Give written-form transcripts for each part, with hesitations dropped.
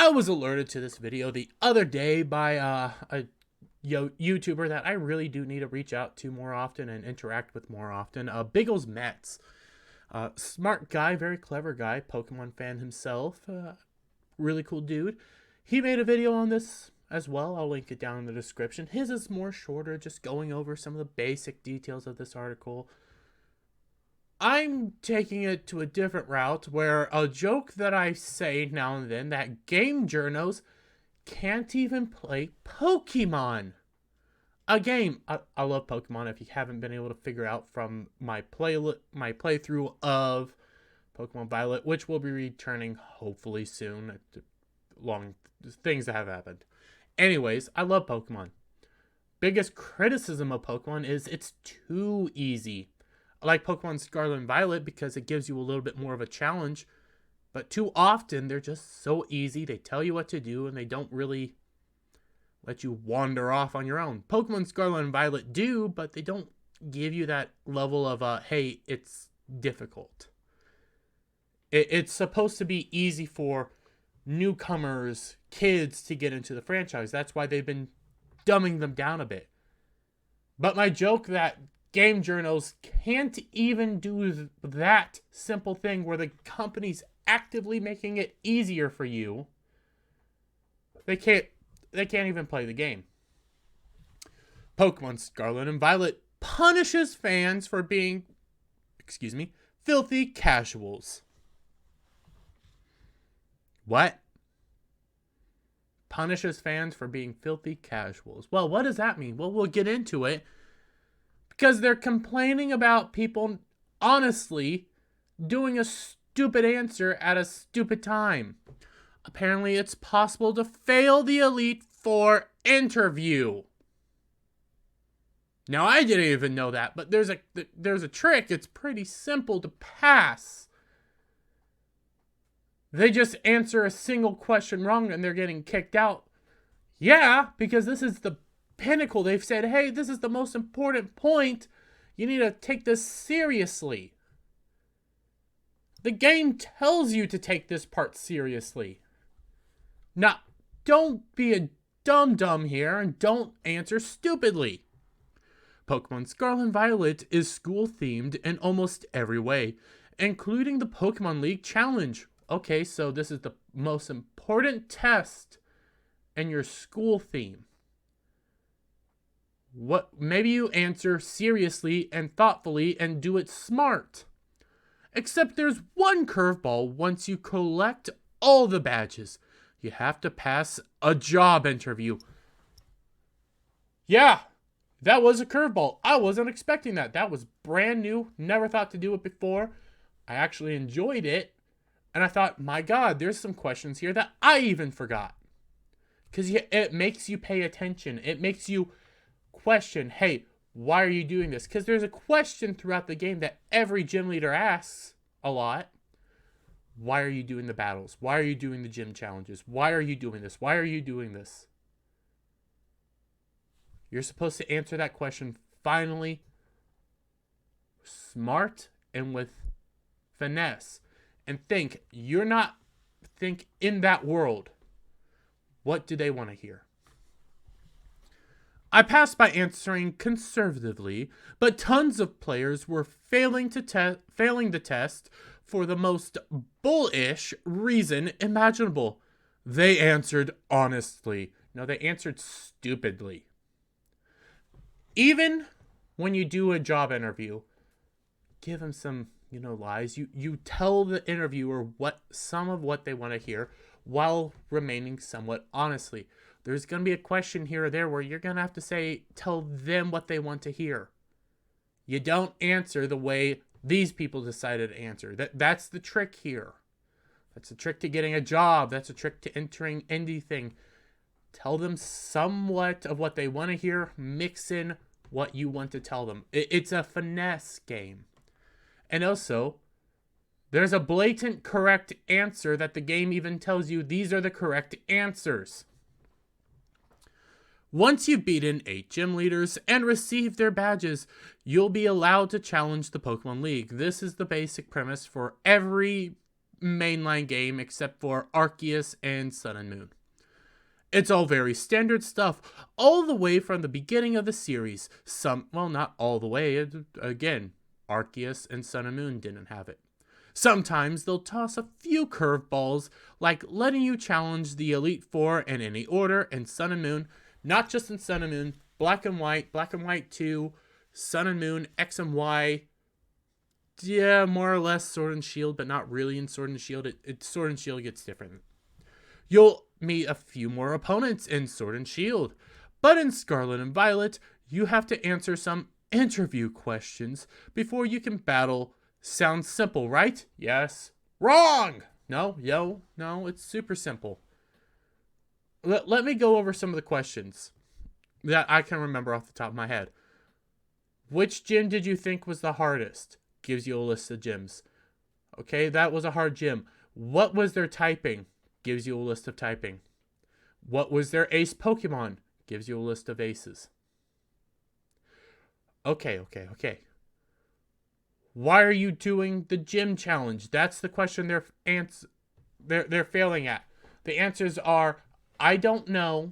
I was alerted to this video the other day by a YouTuber that I really do need to reach out to more often and interact with more often. Biggles Mets. Smart guy, very clever guy, Pokemon fan himself. Really cool dude. He made a video on this as well. I'll link it down in the description. His is more shorter, just going over some of the basic details of this article. I'm taking it to a different route where a joke that I say now and then that game journos can't even play Pokemon. A game. I love Pokemon. If you haven't been able to figure out from my playthrough of Pokemon Violet, which will be returning hopefully soon. Long things that have happened. Anyways, I love Pokemon. Biggest criticism of Pokemon is it's too easy. I like Pokemon Scarlet and Violet because it gives you a little bit more of a challenge, but too often they're just so easy. They tell you what to do and they don't really let you wander off on your own. Pokemon Scarlet and Violet do, but they don't give you that level of, hey, it's difficult. It's supposed to be easy for newcomers, kids to get into the franchise. That's why they've been dumbing them down a bit. But my joke that game journals can't even do that simple thing where the company's actively making it easier for you. They can't even play the game. Pokemon Scarlet and Violet punishes fans for being, filthy casuals. What? Punishes fans for being filthy casuals. Well, what does that mean? Well, we'll get into it. Because they're complaining about people honestly doing a stupid answer at a stupid time. Apparently, it's possible to fail the Elite Four interview. Now, I didn't even know that, but there's a trick. It's pretty simple to pass. They just answer a single question wrong and they're getting kicked out. Yeah, because this is the pinnacle. They've said, hey, this is the most important point. You need to take this seriously. The game tells you to take this part seriously. Now, don't be a dum-dum here and don't answer stupidly. Pokemon Scarlet and Violet is school-themed in almost every way, including the Pokemon League Challenge. Okay, so this is the most important test in your school theme. Maybe you answer seriously and thoughtfully and do it smart. Except there's one curveball. Once you collect all the badges, you have to pass a job interview. Yeah, that was a curveball. I wasn't expecting that. That was brand new. Never thought to do it before. I actually enjoyed it. And I thought, my God, there's some questions here that I even forgot. Because it makes you pay attention. It makes you question, hey, why are you doing this? Because there's a question throughout the game that every gym leader asks a lot. Why are you doing the battles? Why are you doing the gym challenges? Why are you doing this? Why are you doing this? You're supposed to answer that question finally, smart and with finesse. And think in that world. What do they want to hear? I passed by answering conservatively, but tons of players were failing the test for the most bullish reason imaginable. They answered honestly. No, they answered stupidly. Even when you do a job interview, give them some lies. You tell the interviewer some of what they want to hear while remaining somewhat honestly. There's going to be a question here or there where you're going to have to tell them what they want to hear. You don't answer the way these people decided to answer. That's the trick here. That's a trick to getting a job. That's a trick to entering anything. Tell them somewhat of what they want to hear. Mix in what you want to tell them. It's a finesse game. And also, there's a blatant correct answer that the game even tells you these are the correct answers. Once you've beaten 8 gym leaders and received their badges, you'll be allowed to challenge the Pokemon League. This is the basic premise for every mainline game except for Arceus and Sun and Moon. It's all very standard stuff, all the way from the beginning of the series. Well, not all the way. Again, Arceus and Sun and Moon didn't have it. Sometimes they'll toss a few curveballs, like letting you challenge the Elite Four in any order in Sun and Moon, not just in Sun and Moon, Black and White 2, Sun and Moon, X and Y. Yeah, more or less Sword and Shield, but not really in Sword and Shield. Sword and Shield gets different. You'll meet a few more opponents in Sword and Shield, but in Scarlet and Violet, you have to answer some interview questions before you can battle. Sounds simple, right? Yes. Wrong! No, it's super simple. Let me go over some of the questions that I can remember off the top of my head. Which gym did you think was the hardest? Gives you a list of gyms. Okay, that was a hard gym. What was their typing? Gives you a list of typing. What was their ace Pokemon? Gives you a list of aces. Okay. Why are you doing the gym challenge? That's the question they're failing at. The answers are, I don't know,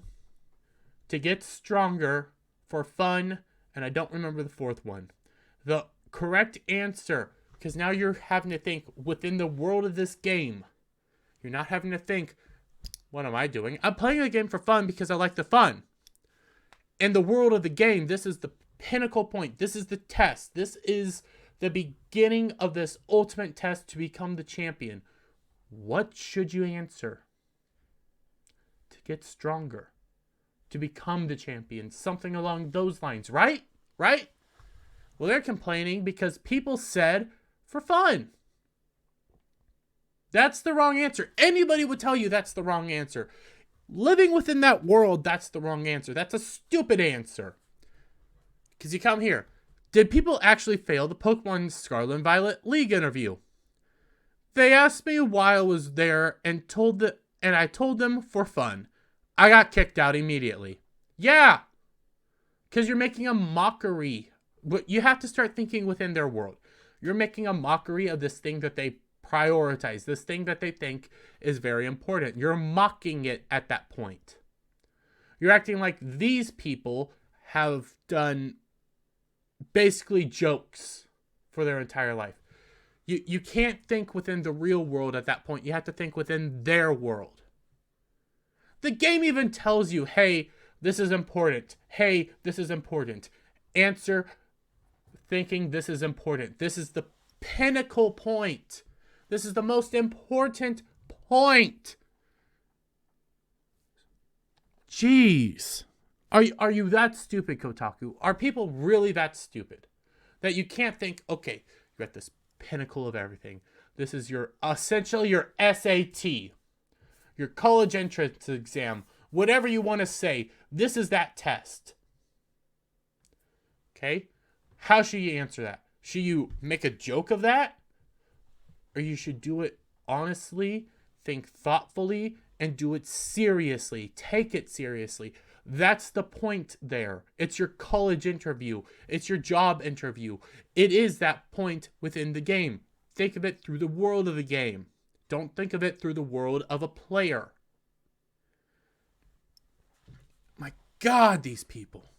to get stronger, for fun, and I don't remember the fourth one. The correct answer, because now you're having to think within the world of this game. You're not having to think, what am I doing? I'm playing the game for fun because I like the fun. In the world of the game, this is the pinnacle point. This is the test. This is the beginning of this ultimate test to become the champion. What should you answer? To get stronger. To become the champion. Something along those lines, right? Right? Well, they're complaining because people said for fun. That's the wrong answer. Anybody would tell you that's the wrong answer. Living within that world, that's the wrong answer. That's a stupid answer. Because you come here. Did people actually fail the Pokemon Scarlet and Violet League interview? They asked me why I was there and I told them for fun. I got kicked out immediately. Yeah. Because you're making a mockery. But you have to start thinking within their world. You're making a mockery of this thing that they prioritize, this thing that they think is very important. You're mocking it at that point. You're acting like these people have done basically jokes for their entire life. You can't think within the real world at that point. You have to think within their world. The game even tells you, hey, this is important. Hey, this is important. Answer thinking this is important. This is the pinnacle point. This is the most important point. Jeez. Are you that stupid, Kotaku? Are people really that stupid? That you can't think, okay, you're at this pinnacle of everything. This is essentially your SAT. Your college entrance exam. Whatever you want to say. This is that test. Okay? How should you answer that? Should you make a joke of that? Or you should do it honestly, think thoughtfully, and do it seriously. Take it seriously. That's the point there. It's your college interview. It's your job interview. It is that point within the game. Think of it through the world of the game. Don't think of it through the world of a player. My God, these people.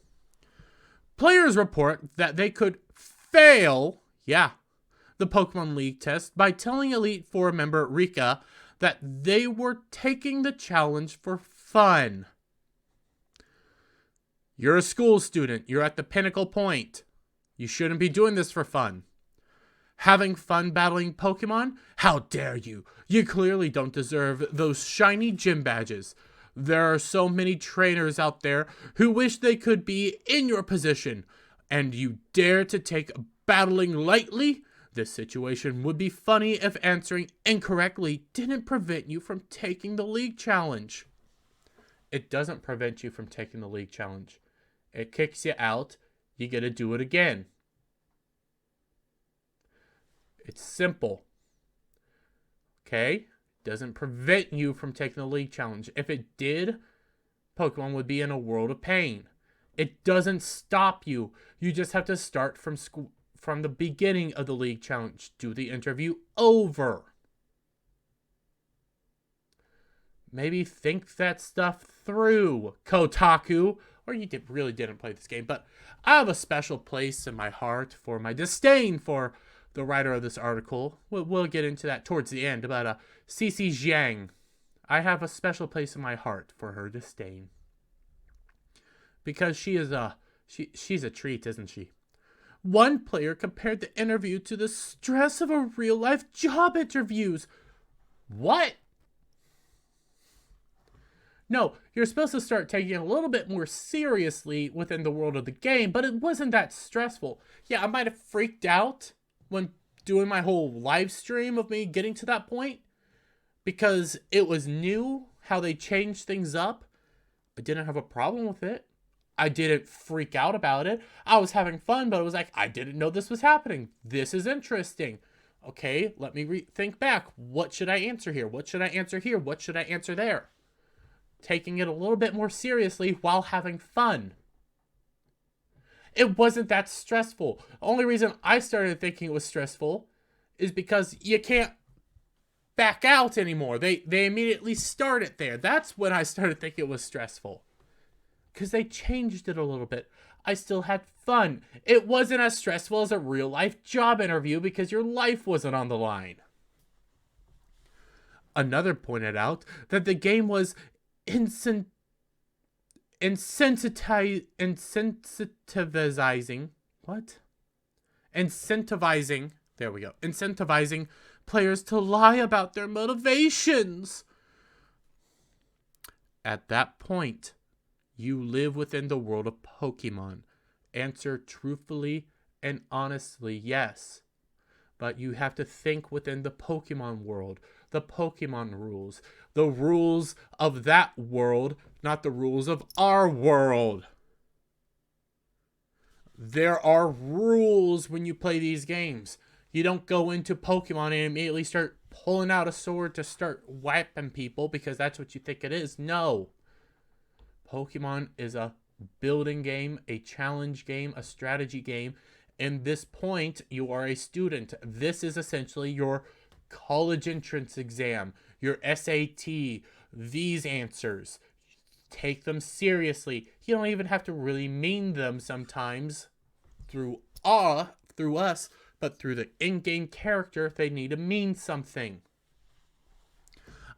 Players report that they could fail, the Pokemon League test by telling Elite Four member Rika that they were taking the challenge for fun. You're a school student. You're at the pinnacle point. You shouldn't be doing this for fun. Having fun battling Pokemon? How dare you? You clearly don't deserve those shiny gym badges. There are so many trainers out there who wish they could be in your position, and you dare to take battling lightly? This situation would be funny if answering incorrectly didn't prevent you from taking the league challenge. It doesn't prevent you from taking the league challenge. It kicks you out. You get to do it again. It's simple. Okay? Doesn't prevent you from taking the league challenge. If it did, Pokemon would be in a world of pain. It doesn't stop you. You just have to start from the beginning of the league challenge. Do the interview over. maybe think that stuff through, Kotaku. Or you really didn't play this game, but I have a special place in my heart for my disdain for the writer of this article. We'll get into that towards the end, but Cici Zhang. I have a special place in my heart for her disdain. Because she's a treat, isn't she? One player compared the interview to the stress of a real-life job interviews. What? No, you're supposed to start taking it a little bit more seriously within the world of the game, but it wasn't that stressful. Yeah, I might have freaked out when doing my whole live stream of me getting to that point, because it was new how they changed things up. I didn't have a problem with it. I didn't freak out about it. I was having fun, but it was like, I didn't know this was happening. This is interesting. Okay, let me think back. What should I answer here? What should I answer here? What should I answer there? Taking it a little bit more seriously while having fun. It wasn't that stressful. The only reason I started thinking it was stressful is because you can't back out anymore. They immediately start it there. That's when I started thinking it was stressful. Because they changed it a little bit. I still had fun. It wasn't as stressful as a real-life job interview because your life wasn't on the line. Another pointed out that the game was incentivizing. What? Incentivizing. There we go. Incentivizing players to lie about their motivations. At that point, you live within the world of Pokemon. Answer truthfully and honestly, yes. But you have to think within the Pokemon world, the Pokemon rules, the rules of that world, not the rules of our world. There are rules when you play these games. You don't go into Pokemon and immediately start pulling out a sword to start whacking people because that's what you think it is. No. Pokemon is a building game, a challenge game, a strategy game. In this point, you are a student. This is essentially your college entrance exam, your SAT, these answers. Take them seriously. You don't even have to really mean them sometimes through us, but through the in-game character, they need to mean something.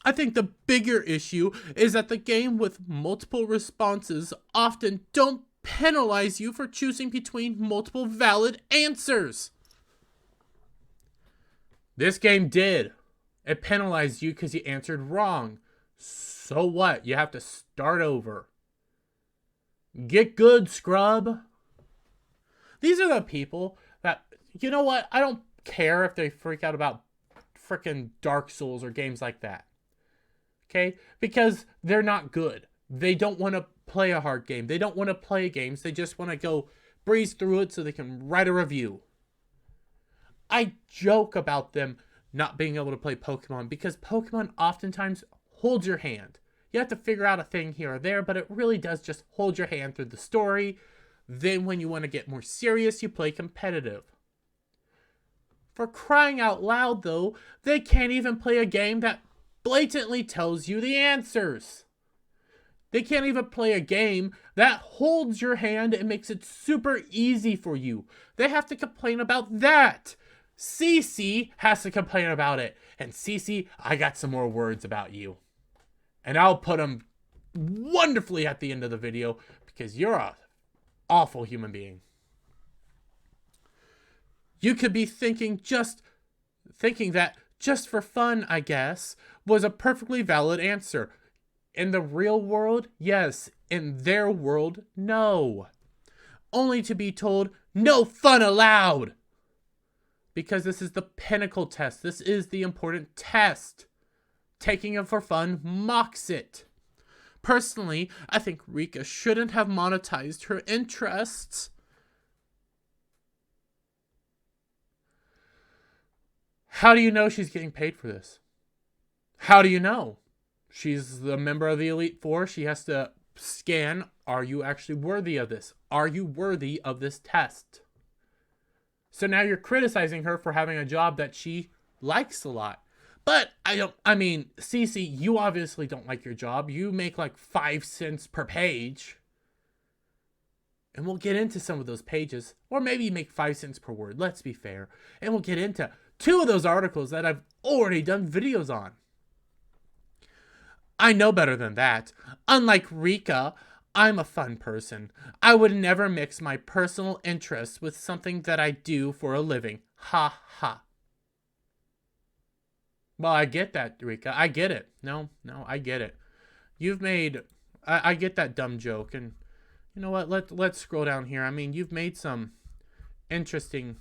I think the bigger issue is that the game with multiple responses often don't penalize you for choosing between multiple valid answers. This game did. It penalized you because you answered wrong. So what? You have to start over. Get good, scrub. These are the people that, you know what? I don't care if they freak out about freaking Dark Souls or games like that. Okay? Because they're not good. They don't want to play a hard game. They don't want to play games. They just want to go breeze through it so they can write a review. I joke about them not being able to play Pokemon because Pokemon oftentimes holds your hand. You have to figure out a thing here or there, but it really does just hold your hand through the story. Then when you want to get more serious, you play competitive. For crying out loud, though, they can't even play a game that blatantly tells you the answers. They can't even play a game that holds your hand and makes it super easy for you. They have to complain about that. Cici has to complain about it. And Cici, I got some more words about you. And I'll put them wonderfully at the end of the video because you're a awful human being. You could be thinking that just for fun, I guess, was a perfectly valid answer. In the real world, yes. In their world, no. Only to be told, no fun allowed. Because this is the pinnacle test. This is the important test. Taking it for fun mocks it. Personally, I think Rika shouldn't have monetized her interests. How do you know she's getting paid for this? How do you know? She's the member of the Elite Four. She has to scan, are you actually worthy of this? Are you worthy of this test? So now you're criticizing her for having a job that she likes a lot. But I mean, Cece, you obviously don't like your job. You make like 5 cents per page. And we'll get into some of those pages. Or maybe you make 5 cents per word, let's be fair. And we'll get into 2 of those articles that I've already done videos on. I know better than that. Unlike Rika, I'm a fun person. I would never mix my personal interests with something that I do for a living. Ha ha. Well, I get that, Rika. I get it. No, I get it. You've made... I get that dumb joke. And you know what? Let's scroll down here. I mean, you've made some interesting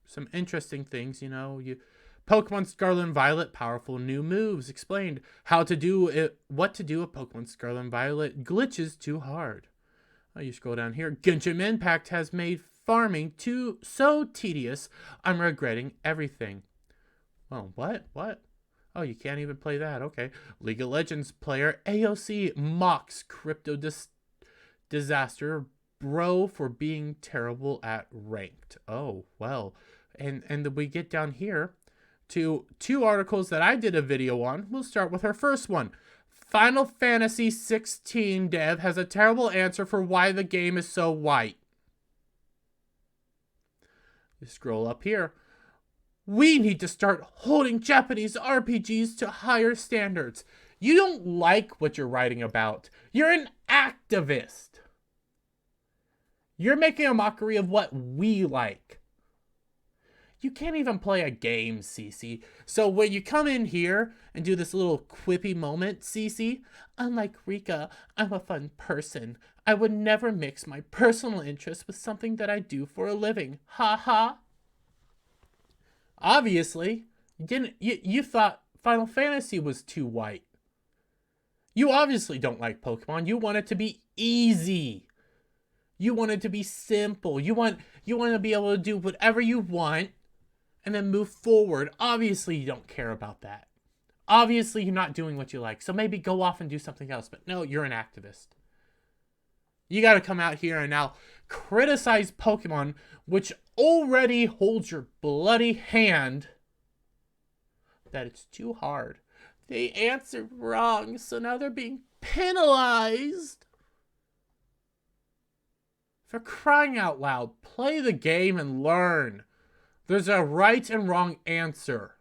things, you know. Pokemon Scarlet and Violet, powerful new moves explained. How to do it, what to do with Pokemon Scarlet and Violet, glitches too hard. Oh, you scroll down here. Genshin Impact has made farming so tedious, I'm regretting everything. Oh, what? Oh, you can't even play that. Okay. League of Legends player AOC mocks crypto disaster bro for being terrible at ranked. Oh, well. And then we get down here to 2 articles that I did a video on. We'll start with our first one. Final Fantasy 16 dev has a terrible answer for why the game is so white. You scroll up here. We need to start holding Japanese RPGs to higher standards. You don't like what you're writing about. You're an activist. You're making a mockery of what we like. You can't even play a game, Cece. So when you come in here and do this little quippy moment, Cece, unlike Rika, I'm a fun person. I would never mix my personal interests with something that I do for a living. Ha ha. Obviously, you thought Final Fantasy was too white. You obviously don't like Pokemon. You want it to be easy. You want it to be simple. You want to be able to do whatever you want and then move forward. Obviously, you don't care about that. Obviously, you're not doing what you like. So maybe go off and do something else. But no, you're an activist. You got to come out here and now criticize Pokemon, which already holds your bloody hand, that it's too hard. They answered wrong, so now they're being penalized. For crying out loud, play the game and learn. There's a right and wrong answer.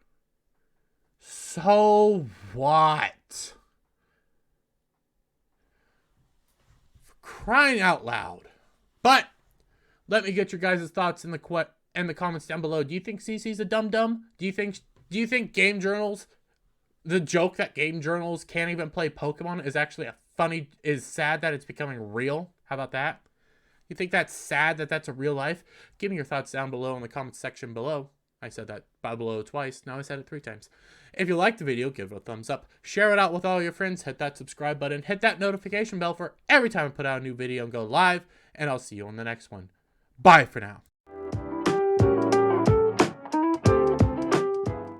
So what? For crying out loud. But let me get your guys' thoughts in the comments down below. Do you think CC's a dum-dum? Do you think game journals, the joke that game journals can't even play Pokemon is actually is sad that it's becoming real? How about that? You think that's sad that that's a real life? Give me your thoughts down below in the comments section below. I said that below twice. Now I said it 3 times. If you liked the video, give it a thumbs up. Share it out with all your friends. Hit that subscribe button. Hit that notification bell for every time I put out a new video and go live. And I'll see you on the next one. Bye for now.